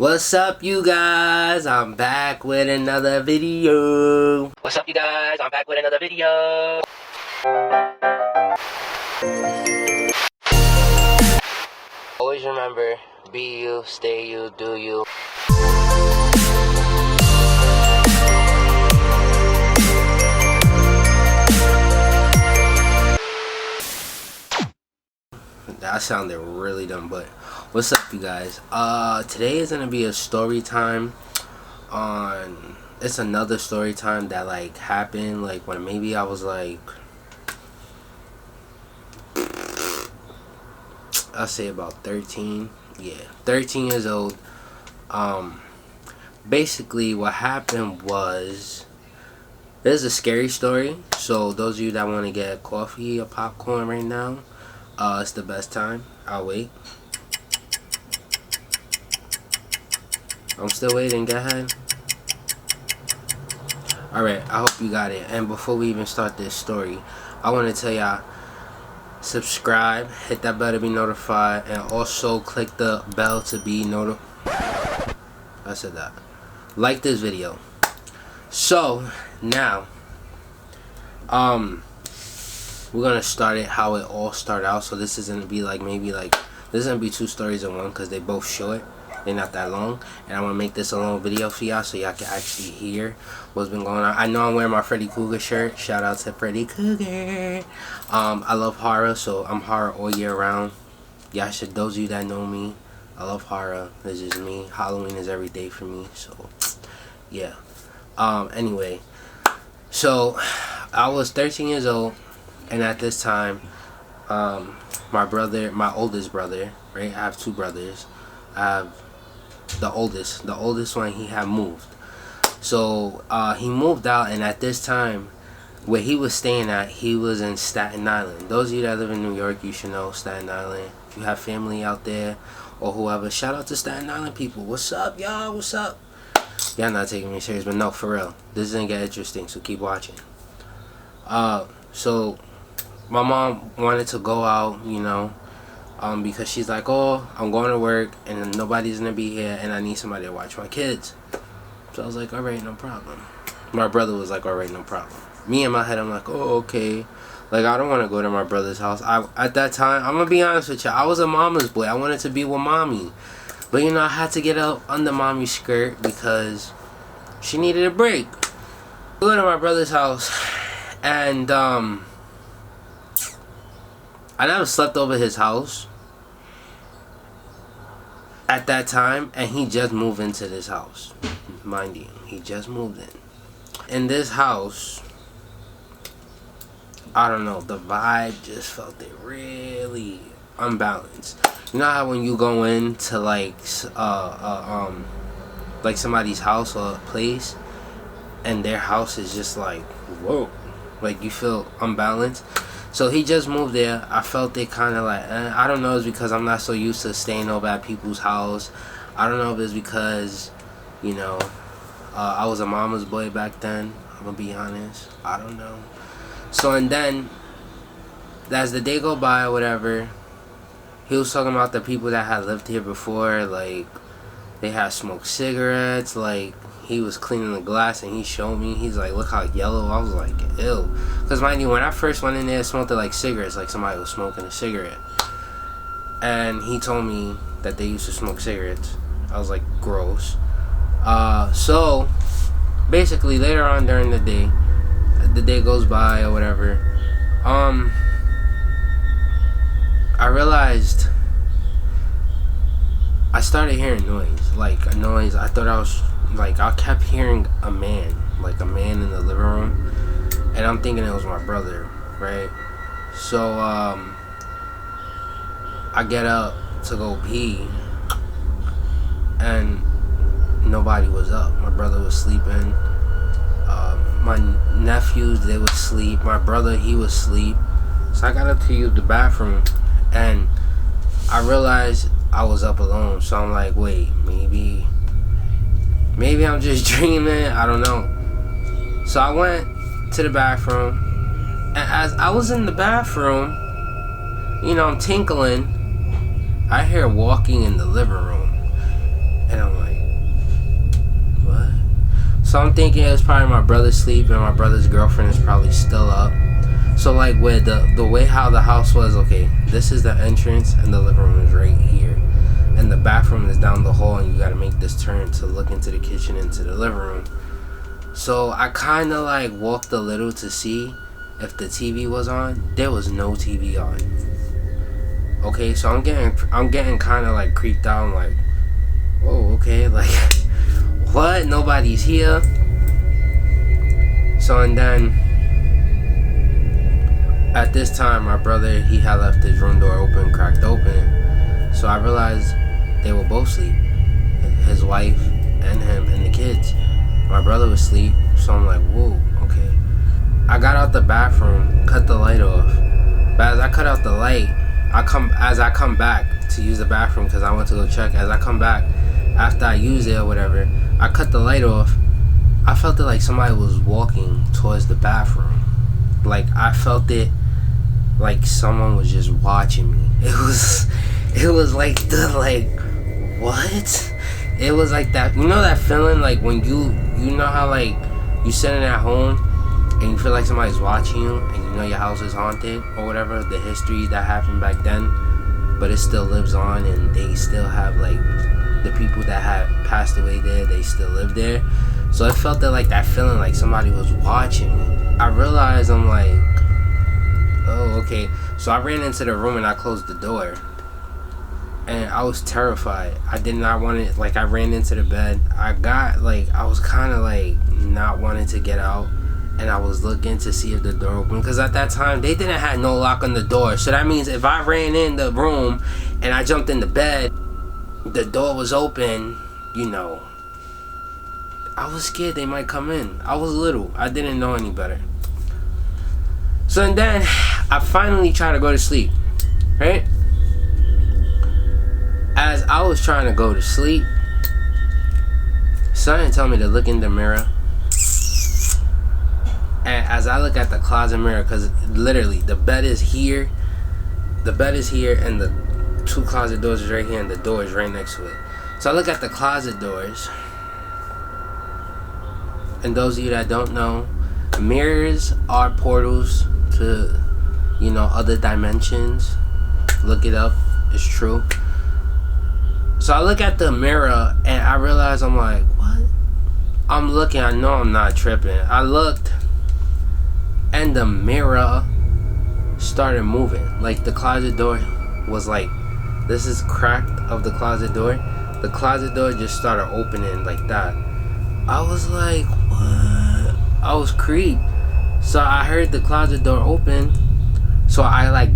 What's up, you guys? I'm back with another video. What's up, you guys? I'm back with another video. Always remember, be you, stay you, do you. That sounded really dumb, but what's up, you guys? Today is gonna be a story time on. It's another story time that happened when maybe I was I'll say about 13. Yeah, 13 years old. Basically what happened was, this is a scary story. So those of you that want to get coffee or popcorn right now, it's the best time. I'll wait. I'm still waiting. Go ahead. Alright, I hope you got it. And before we even start this story, I want to tell y'all, subscribe, hit that bell to be notified, and also click the bell to be notified. I said that. Like this video. So now, we're gonna start it how it all started out. So this is gonna be this is gonna be two stories in one because they both short. They're not that long, and I want to make this a long video for y'all so y'all can actually hear what's been going on. I know I'm wearing my Freddy Krueger shirt. Shout out to Freddy Krueger. I love horror, so I'm horror all year round. Y'all should, those of you that know me, I love horror. This is me. Halloween is every day for me. So yeah. Anyway, so I was 13 years old, and at this time, my oldest brother, right? I have two brothers. I have the oldest one, he had moved. So he moved out, and at this time where he was staying at, he was in Staten Island. Those of you that live in New York, you should know Staten Island. If you have family out there or whoever, shout out to Staten Island people. What's up, y'all? What's up? Y'all not taking me serious, but no, for real, this is gonna get interesting, so keep watching. So my mom wanted to go out, you know, because she's like, oh, I'm going to work and nobody's gonna be here and I need somebody to watch my kids. So I was like, alright, no problem. My brother was like, alright, no problem. Me in my head, I'm like, oh, okay. I don't want to go to my brother's house. At that time, I'm gonna be honest with you, I was a mama's boy. I wanted to be with mommy, but you know, I had to get up under mommy's skirt because she needed a break. I go to my brother's house, and I never slept over his house at that time, and he just moved into this house. Mind you, he just moved in. In this house, I don't know, the vibe just felt it really unbalanced. You know how when you go into somebody's house or place, and their house is just whoa, you feel unbalanced. So he just moved there. I felt it kind of I don't know, it's because I'm not so used to staying over at people's house. I don't know if it's because, you know, I was a mama's boy back then. I'm gonna be honest. I don't know. So, and then, as the day go by or whatever, he was talking about the people that had lived here before, they had smoked cigarettes, he was cleaning the glass and he showed me. He's like, look how yellow. I was like, ew. Because mind you, when I first went in there, it smelled like cigarettes, like somebody was smoking a cigarette. And he told me that they used to smoke cigarettes. I was like, gross. So basically later on during the day goes by or whatever, I realized I started hearing noise, a noise. I thought I kept hearing a man in the living room, and I'm thinking it was my brother, right? So I get up to go pee, and nobody was up. My brother was sleeping. My nephews, they was asleep. My brother, he was asleep. So I got up to use the bathroom, and I realized I was up alone. So I'm like, wait, maybe I'm just dreaming. I don't know. So I went to the bathroom, and as I was in the bathroom, you know, I'm tinkling, I hear walking in the living room, and I'm like, So I'm thinking it was probably my brother's sleep and my brother's girlfriend is probably still up. So like with the way how the house was, okay, this is the entrance and the living room is right here. And the bathroom is down the hall and you gotta make this turn to look into the kitchen, into the living room. So I kinda like walked a little to see if the TV was on. There was no TV on. Okay, so I'm getting kinda like creeped out. I'm like, whoa, okay, like what? Nobody's here. So and then at this time my brother, he had left his room door open, cracked open. So I realized they were both asleep. His wife and him and the kids. My brother was asleep, so I'm like, whoa, okay. I got out the bathroom, cut the light off. But as I cut out the light, as I come back to use the bathroom because I went to go check. As I come back after I use it or whatever, I cut the light off. I felt it like somebody was walking towards the bathroom. Like I felt it like someone was just watching me. It was like what? It was like that, you know that feeling like when you know how like you sitting at home and you feel like somebody's watching you and you know your house is haunted or whatever, the history that happened back then, but it still lives on and they still have like the people that had passed away there, they still live there. So it felt like that feeling like somebody was watching me. I realized, I'm like, oh, okay. So I ran into the room and I closed the door. And I was terrified. I did not want it. Like, I ran into the bed. I was kind of like not wanting to get out. And I was looking to see if the door opened. Because at that time, they didn't have no lock on the door. So that means if I ran in the room and I jumped in the bed, the door was open, you know. I was scared they might come in. I was little. I didn't know any better. So and then I finally tried to go to sleep. Right? As I was trying to go to sleep, something told me to look in the mirror. And as I look at the closet mirror, because literally the bed is here, and the two closet doors is right here, and the door is right next to it. So I look at the closet doors, and those of you that don't know, mirrors are portals to, you know, other dimensions. Look it up, it's true. So I look at the mirror and I realize, I'm like, what? I'm looking, I know I'm not tripping. I looked and the mirror started moving. Like the closet door was like, this is cracked of the closet door. The closet door just started opening like that. I was like, what? I was creeped. So I heard the closet door open. So I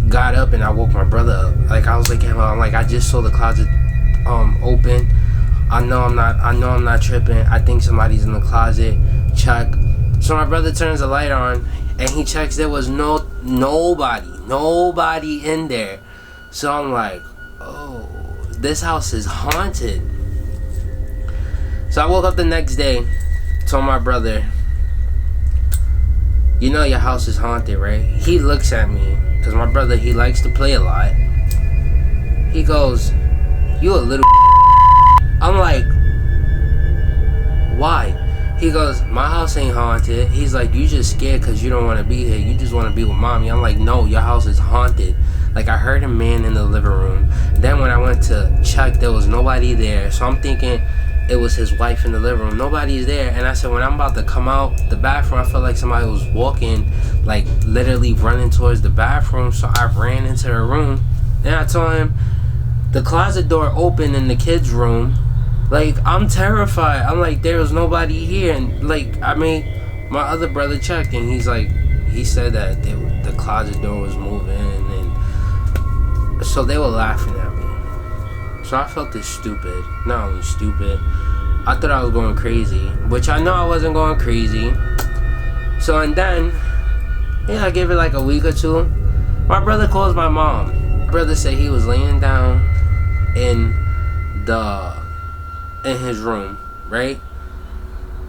got up and I woke my brother up. Like I was like, I'm like, I just saw the closet open. I know I'm not tripping. I think somebody's in the closet. Check. So my brother turns the light on and he checks. There was nobody in there. So I'm like, oh, this house is haunted. So I woke up the next day, told my brother, you know your house is haunted, right? He looks at me, because my brother, he likes to play a lot. He goes, you a little I'm like, why? He goes, my house ain't haunted. He's like, you just scared because you don't want to be here. You just want to be with mommy. I'm like, no, your house is haunted. Like, I heard a man in the living room. Then when I went to check, there was nobody there. So I'm thinking it was his wife in the living room. Nobody's there. And I said, when I'm about to come out the bathroom, I felt like somebody was walking, like literally running towards the bathroom. So I ran into the room. Then I told him, the closet door opened in the kids' room. Like, I'm terrified. I'm like, there was nobody here. And like, I made my other brother check, and he's like, he said that the closet door was moving, and so they were laughing at me. So I felt this stupid. Not only stupid, I thought I was going crazy, which I know I wasn't going crazy. So and then, yeah, I gave it like a week or two. My brother calls my mom. My brother said he was laying down in his room, right?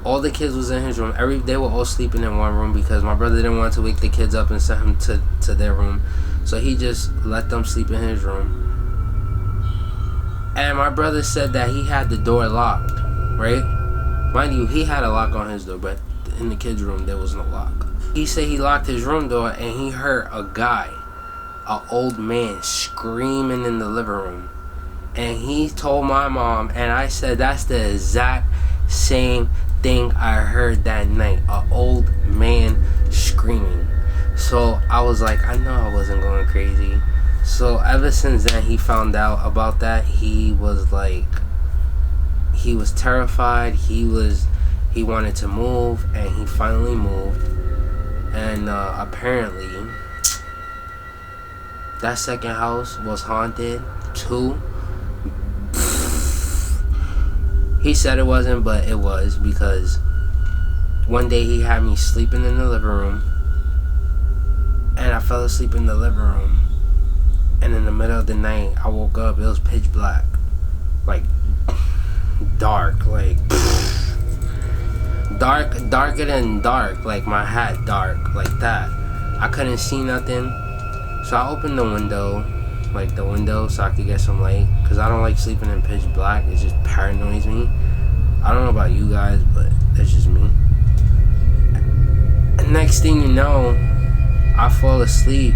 All the kids was in his room. They were all sleeping in one room because my brother didn't want to wake the kids up and send them to their room. So he just let them sleep in his room. And my brother said that he had the door locked, right? Mind you, he had a lock on his door, but in the kids' room there was no lock. He said he locked his room door and he heard a guy, an old man, screaming in the living room. And he told my mom, and I said that's the exact same thing I heard that night. An old man screaming. So I was like, I know I wasn't going crazy. So ever since then, he found out about that. He was terrified. He wanted to move, and he finally moved. And apparently, that second house was haunted too. He said it wasn't, but it was, because one day he had me sleeping in the living room, and I fell asleep in the living room, and in the middle of the night I woke up. It was pitch black, like dark, like darker than dark, like my hat dark, like that. I couldn't see nothing, so I opened the window, so I could get some light, because I don't like sleeping in pitch black. It just paranoids me. I don't know about you guys, but that's just me. And next thing you know, I fall asleep,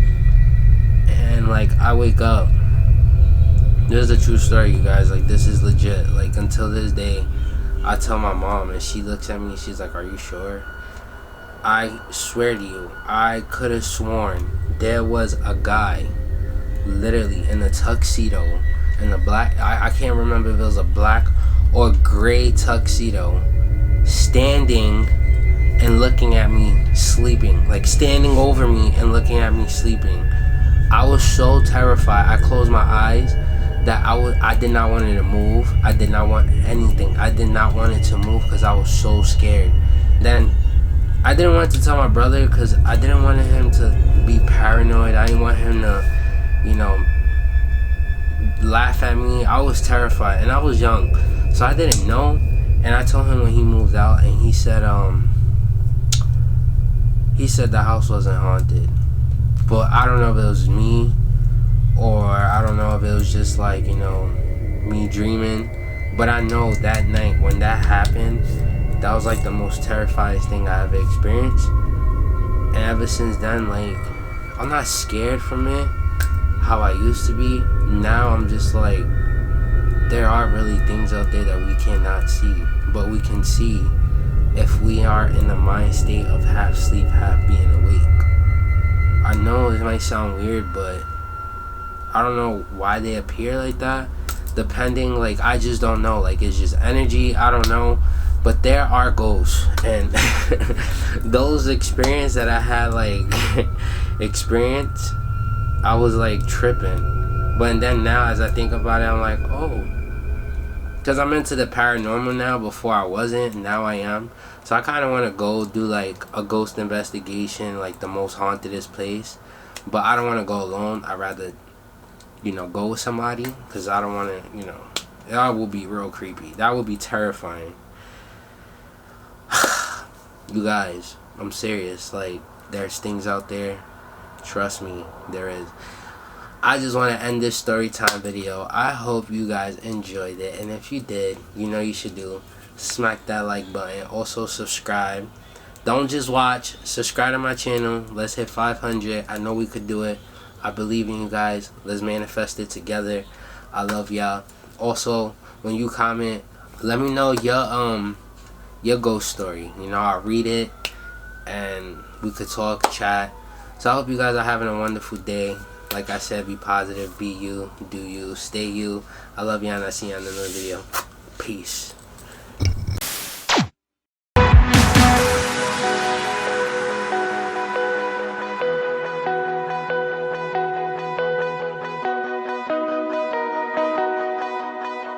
and like I wake up. This is a true story, you guys. Like, this is legit. Like, until this day, I tell my mom, and she looks at me, she's like, are you sure? I swear to you, I could have sworn there was a guy literally in a tuxedo, in a black, I can't remember if it was a black or gray tuxedo, standing and looking at me sleeping, like standing over me and looking at me sleeping. I was so terrified. I closed my eyes that I did not want it to move. I did not want anything. I did not want it to move because I was so scared. Then I didn't want to tell my brother because I didn't want him to be paranoid. I didn't want him to, you know, laugh at me. I was terrified, and I was young, so I didn't know. And I told him when he moved out, and he said the house wasn't haunted. But I don't know if it was me, or I don't know if it was just like, you know, me dreaming. But I know that night when that happened, that was like the most terrifying thing I ever experienced. And ever since then, like, I'm not scared from it how I used to be. Now I'm just like, there are really things out there that we cannot see, but we can see if we are in the mind state of half sleep, half being awake. I know it might sound weird, but I don't know why they appear like that. Depending, like, I just don't know. Like, it's just energy. I don't know. But there are ghosts, and those experiences that I had, like, I was like tripping. But then now, as I think about it, I'm like, oh, because I'm into the paranormal now. Before I wasn't, now I am. So I kind of want to go do like a ghost investigation, like the most hauntedest place. But I don't want to go alone. I'd rather, you know, go with somebody, because I don't want to, you know, that will be real creepy. That would be terrifying. You guys, I'm serious. Like, there's things out there. Trust me, there is. I just want to end this story time video. I hope you guys enjoyed it, and if you did, you know you should do. Smack that like button. Also subscribe. Don't just watch. Subscribe to my channel. Let's hit 500. I know we could do it. I believe in you guys. Let's manifest it together. I love y'all. Also, when you comment, let me know your ghost story. You know, I'll read it, and we could talk, chat. So I hope you guys are having a wonderful day. Like I said, be positive, be you, do you, stay you. I love you, and I'll see you in another video. Peace.